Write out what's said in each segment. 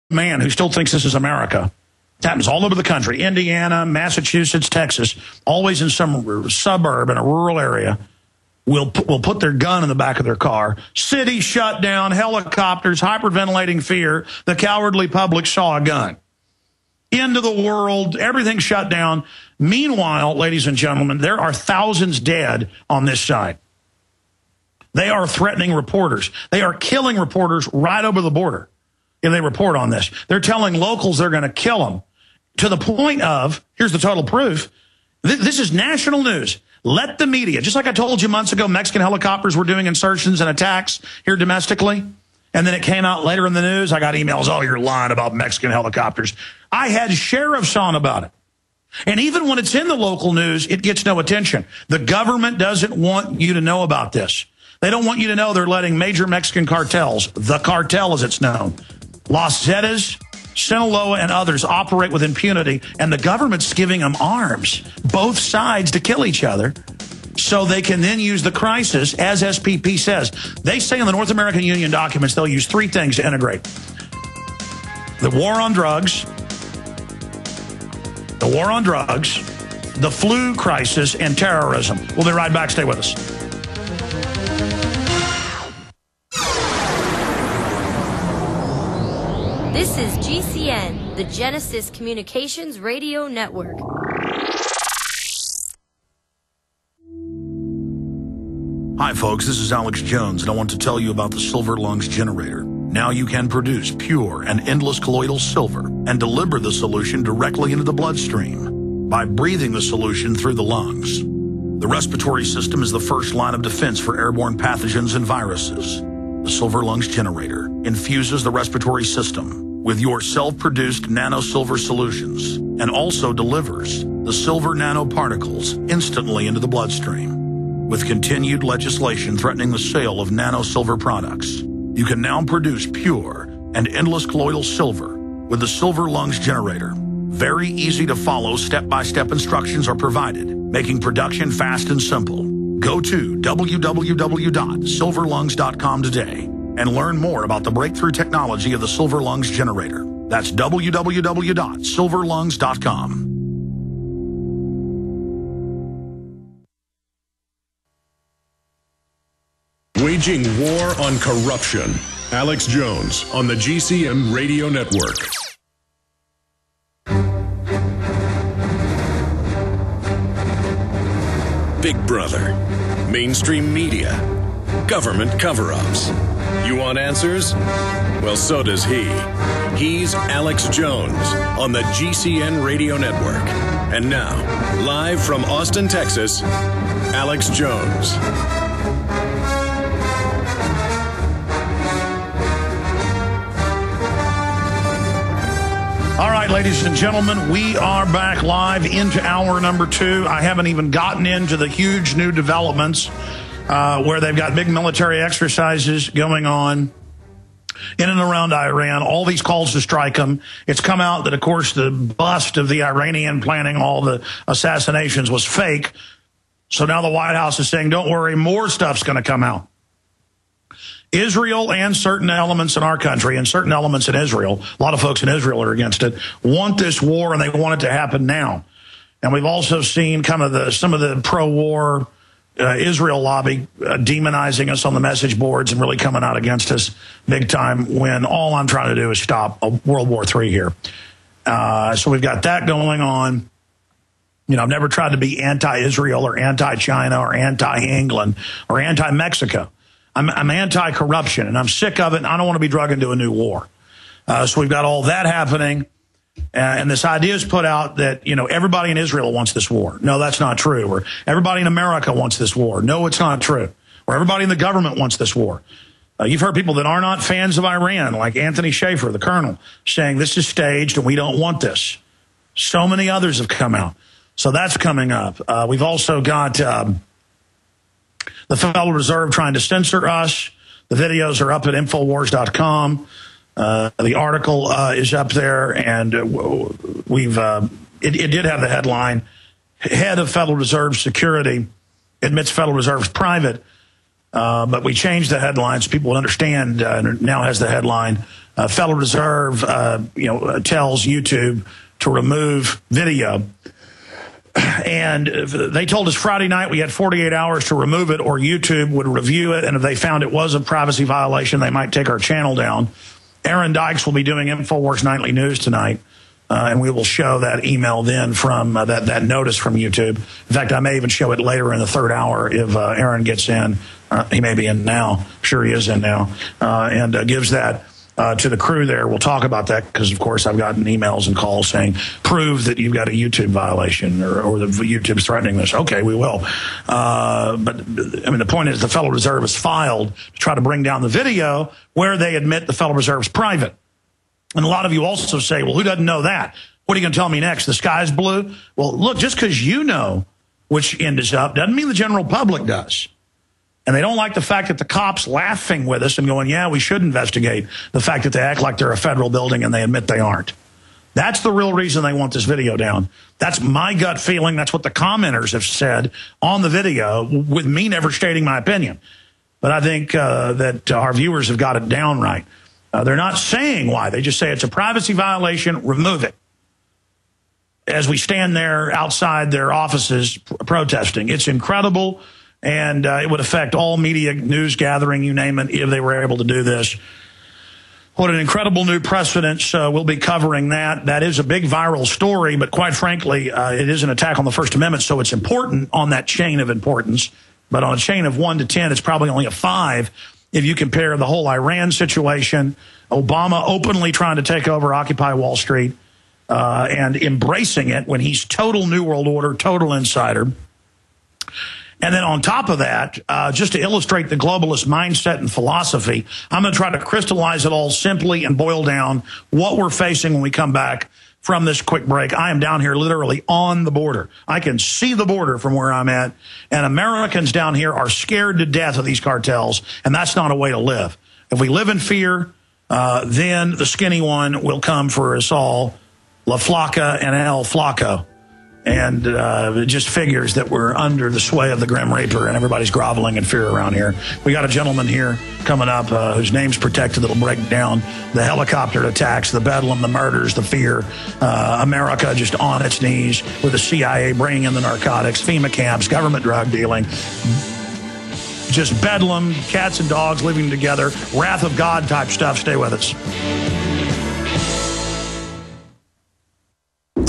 man who still thinks this is America. It happens all over the country. Indiana, Massachusetts, Texas, always in some suburb in a rural area, will put their gun in the back of their car. City shut down, helicopters, hyperventilating fear. The cowardly public saw a gun. End of the world, everything shut down. Meanwhile, ladies and gentlemen, there are thousands dead on this side. They are threatening reporters. They are killing reporters right over the border if they report on this. They're telling locals they're going to kill them, to the point of, here's the total proof, this is national news. Let the media, just like I told you months ago, Mexican helicopters were doing insertions and attacks here domestically, and then it came out later in the news. I got emails, oh, you're lying about Mexican helicopters. I had sheriffs on about it. And even when it's in the local news, it gets no attention. The government doesn't want you to know about this. They don't want you to know they're letting major Mexican cartels, the cartel as it's known, Los Zetas, Sinaloa, and others operate with impunity, and the government's giving them arms, both sides, to kill each other, so they can then use the crisis, as SPP says. They say in the North American Union documents they'll use three things to integrate: the war on drugs, the flu crisis, and terrorism. We'll be right back. Stay with us. This is GCN, the Genesis Communications Radio Network. Hi, folks. This is Alex Jones, and I want to tell you about the Silver Lungs generator. Now you can produce pure and endless colloidal silver and deliver the solution directly into the bloodstream by breathing the solution through the lungs. The respiratory system is the first line of defense for airborne pathogens and viruses. The Silver Lungs generator infuses the respiratory system with your self-produced nano-silver solutions and also delivers the silver nanoparticles instantly into the bloodstream. With continued legislation threatening the sale of nano-silver products, you can now produce pure and endless colloidal silver with the Silver Lungs generator. Very easy to follow, step-by-step instructions are provided, making production fast and simple. Go to www.silverlungs.com today and learn more about the breakthrough technology of the Silver Lungs generator. That's www.silverlungs.com. Waging war on corruption. Alex Jones on the GCN Radio Network. Big Brother, mainstream media, government cover-ups. You want answers? Well, so does he. He's Alex Jones on the GCN Radio Network. And now, live from Austin, Texas, Alex Jones. All right, ladies and gentlemen, we are back live into hour number 2. I haven't even gotten into the huge new developments where they've got big military exercises going on in and around Iran, all these calls to strike them. It's come out that, of course, the bust of the Iranian planning all the assassinations was fake. So now the White House is saying, don't worry, more stuff's going to come out. Israel and certain elements in our country and certain elements in Israel, a lot of folks in Israel are against it, want this war, and they want it to happen now. And we've also seen kind of some of the pro-war Israel lobby demonizing us on the message boards and really coming out against us big time, when all I'm trying to do is stop World War III here. So we've got that going on. You know, I've never tried to be anti-Israel or anti-China or anti-England or anti-Mexico. I'm anti-corruption, and I'm sick of it, and I don't want to be dragged into a new war. So we've got all that happening, and this idea is put out that, you know, everybody in Israel wants this war. No, that's not true. Or everybody in America wants this war. No, it's not true. Or everybody in the government wants this war. You've heard people that are not fans of Iran, like Anthony Schaefer, the colonel, saying this is staged and we don't want this. So many others have come out. So that's coming up. We've also got the Federal Reserve trying to censor us. The videos are up at Infowars.com. The article is up there, and it did have the headline, Head of Federal Reserve Security admits Federal Reserve's private, but we changed the headline so people would understand, and it now has the headline, Federal Reserve, tells YouTube to remove video. And they told us Friday night we had 48 hours to remove it, or YouTube would review it. And if they found it was a privacy violation, they might take our channel down. Aaron Dykes will be doing Infowars Nightly News tonight. And we will show that email then from that notice from YouTube. In fact, I may even show it later in the third hour if Aaron gets in. He may be in now. I'm sure he is in now. And gives that to the crew there. We'll talk about that because, of course, I've gotten emails and calls saying, prove that you've got a YouTube violation or that YouTube's threatening this. Okay, we will. But, I mean, the point is the Federal Reserve has filed to try to bring down the video where they admit the Federal Reserve's private. And a lot of you also say, well, who doesn't know that? What are you going to tell me next? The sky's blue? Well, look, just because you know which end is up doesn't mean the general public does. And they don't like the fact that the cops laughing with us and going, yeah, we should investigate the fact that they act like they're a federal building and they admit they aren't. That's the real reason they want this video down. That's my gut feeling. That's what the commenters have said on the video, with me never stating my opinion. But I think that our viewers have got it down right. They're not saying why. They just say it's a privacy violation, remove it. As we stand there outside their offices protesting. It's incredible, and it would affect all media, news gathering, you name it, if they were able to do this. What an incredible new precedent. So we'll be covering that. That is a big viral story, but quite frankly, it is an attack on the First Amendment, so it's important on that chain of importance. But on a chain of 1 to 10, it's probably only a 5. If you compare the whole Iran situation, Obama openly trying to take over Occupy Wall Street and embracing it when he's total New World Order, total insider. And then on top of that, just to illustrate the globalist mindset and philosophy, I'm going to try to crystallize it all simply and boil down what we're facing when we come back from this quick break. I am down here literally on the border. I can see the border from where I'm at, and Americans down here are scared to death of these cartels, and that's not a way to live. If we live in fear, then the skinny one will come for us all, La Flaca and El Flaco. And it just figures that we're under the sway of the Grim Reaper, and everybody's groveling in fear around here. We got a gentleman here coming up whose name's protected that'll break down the helicopter attacks, the bedlam, the murders, the fear. America just on its knees with the CIA bringing in the narcotics, FEMA camps, government drug dealing. Just bedlam, cats and dogs living together, wrath of God type stuff. Stay with us.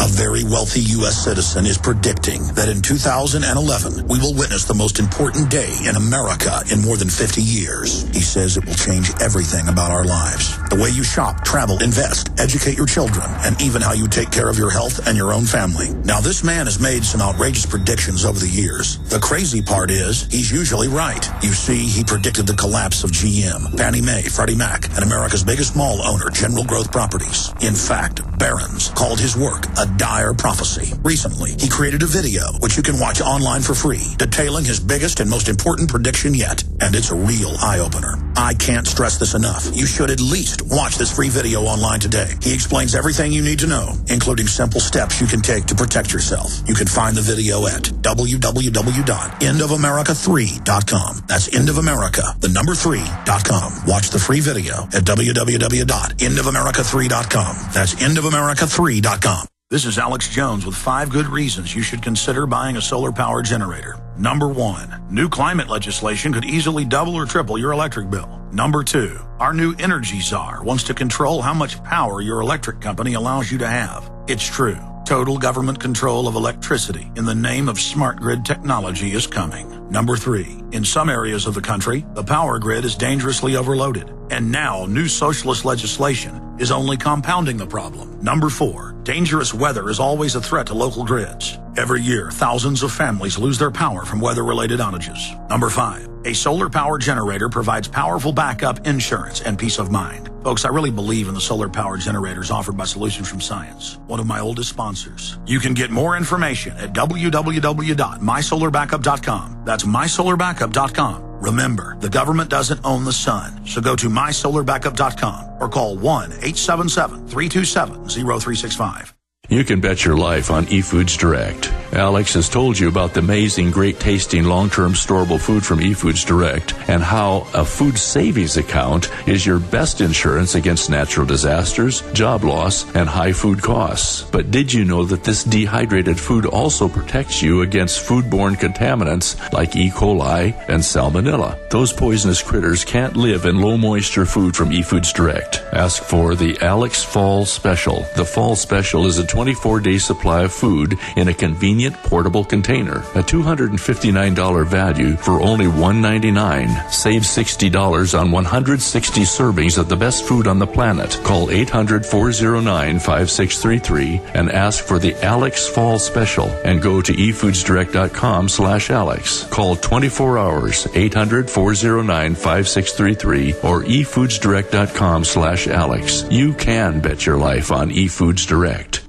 A very wealthy U.S. citizen is predicting that in 2011, we will witness the most important day in America in more than 50 years. He says it will change everything about our lives. The way you shop, travel, invest, educate your children, and even how you take care of your health and your own family. Now, this man has made some outrageous predictions over the years. The crazy part is, he's usually right. You see, he predicted the collapse of GM, Fannie Mae, Freddie Mac, and America's biggest mall owner, General Growth Properties. In fact, Barron's called his work a dire prophecy. Recently, he created a video, which you can watch online for free, detailing his biggest and most important prediction yet. And it's a real eye-opener. I can't stress this enough. You should at least watch this free video online today. He explains everything you need to know, including simple steps you can take to protect yourself. You can find the video at www.endofamerica3.com. That's endofamerica3.com. Watch the free video at www.endofamerica3.com. That's endofamerica3.com. This is Alex Jones with 5 good reasons you should consider buying a solar power generator. Number 1, new climate legislation could easily double or triple your electric bill. Number 2, our new energy czar wants to control how much power your electric company allows you to have. It's true. Total government control of electricity in the name of smart grid technology is coming. Number 3, in some areas of the country, the power grid is dangerously overloaded. And now new socialist legislation is only compounding the problem. Number 4, dangerous weather is always a threat to local grids. Every year, thousands of families lose their power from weather-related outages. Number 5, a solar power generator provides powerful backup insurance and peace of mind. Folks, I really believe in the solar power generators offered by Solutions from Science, one of my oldest sponsors. You can get more information at www.mysolarbackup.com. That's mysolarbackup.com. Remember, the government doesn't own the sun, so go to mysolarbackup.com or call 1-877-327-0365. You can bet your life on eFoods Direct. Alex has told you about the amazing, great-tasting, long-term storable food from eFoods Direct and how a food savings account is your best insurance against natural disasters, job loss, and high food costs. But did you know that this dehydrated food also protects you against foodborne contaminants like E. coli and salmonella? Those poisonous critters can't live in low-moisture food from eFoods Direct. Ask for the Alex Fall Special. The Fall Special is a 24-day supply of food in a convenient portable container. A $259 value for only $199. Save $60 on 160 servings of the best food on the planet. Call 800-409-5633 and ask for the Alex Fall Special and go to efoodsdirect.com/Alex. Call 24 hours, 800-409-5633 or efoodsdirect.com/Alex. You can bet your life on eFoods Direct.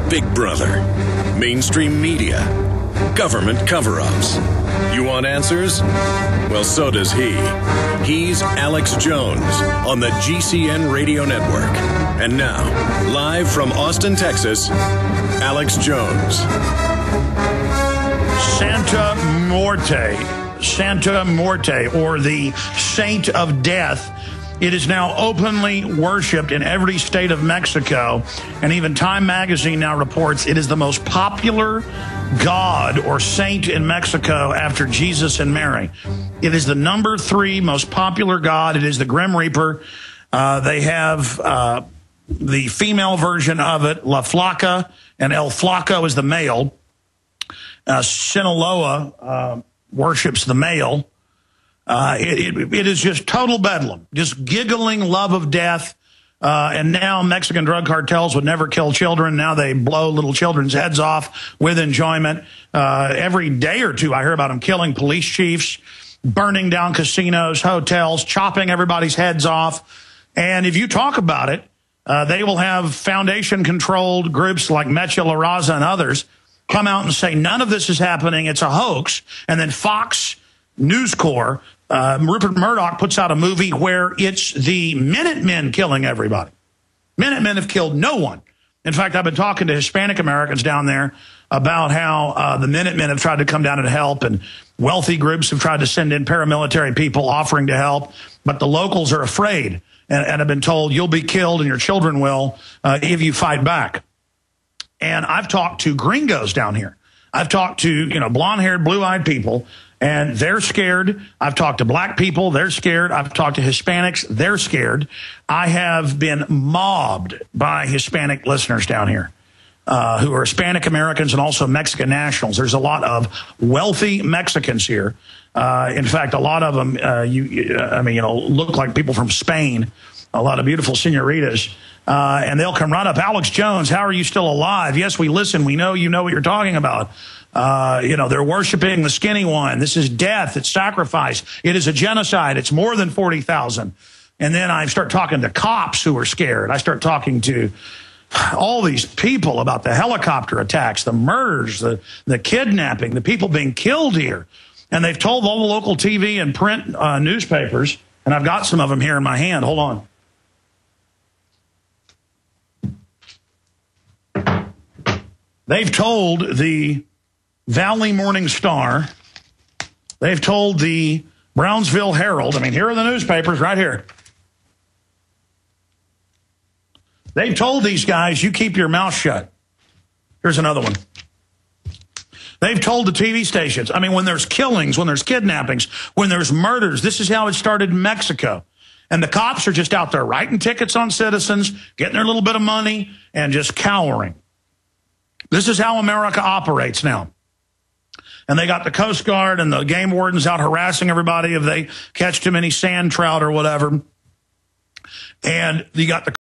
Big Brother, mainstream media, government cover-ups. You want answers? Well, so does he. He's Alex Jones on the GCN Radio Network. And now, live from Austin, Texas, Alex Jones. Santa Muerte, or the Saint of Death. It is now openly worshipped in every state of Mexico, and even Time magazine now reports it is the most popular god or saint in Mexico after Jesus and Mary. It is the number 3 most popular god. It is the Grim Reaper. They have the female version of it, La Flaca, and El Flaco is the male. Sinaloa worships the male. It is just total bedlam, just giggling love of death. And now Mexican drug cartels would never kill children. Now they blow little children's heads off with enjoyment. Every day or two, I hear about them killing police chiefs, burning down casinos, hotels, chopping everybody's heads off. And if you talk about it, they will have foundation-controlled groups like Mecha La Raza and others come out and say, none of this is happening. It's a hoax. And then Fox News Corps, Rupert Murdoch puts out a movie where it's the Minutemen killing everybody. Minutemen have killed no one. In fact, I've been talking to Hispanic Americans down there about how the Minutemen have tried to come down and help, and wealthy groups have tried to send in paramilitary people offering to help, but the locals are afraid and have been told you'll be killed and your children will if you fight back. And I've talked to gringos down here. I've talked to, blonde-haired, blue-eyed people, and they're scared. I've talked to black people. They're scared. I've talked to Hispanics. They're scared. I have been mobbed by Hispanic listeners down here who are Hispanic Americans and also Mexican nationals. There's a lot of wealthy Mexicans here. In fact, a lot of them, look like people from Spain. A lot of beautiful senoritas. And they'll come right up. Alex Jones, how are you still alive? Yes, we listen. We know you know what you're talking about. They're worshiping the skinny one. This is death. It's sacrifice. It is a genocide. It's more than 40,000. And then I start talking to cops who are scared. I start talking to all these people about the helicopter attacks, the murders, the kidnapping, the people being killed here. And they've told all the local TV and print newspapers, and I've got some of them here in my hand. Hold on. They've told the Valley Morning Star. They've told the Brownsville Herald. Here are the newspapers right here. They've told these guys, you keep your mouth shut. Here's another one. They've told the TV stations, when there's killings, when there's kidnappings, when there's murders, this is how it started in Mexico. And the cops are just out there writing tickets on citizens, getting their little bit of money, and just cowering. This is how America operates now. And they got the Coast Guard and the game wardens out harassing everybody if they catch too many sand trout or whatever. And you got the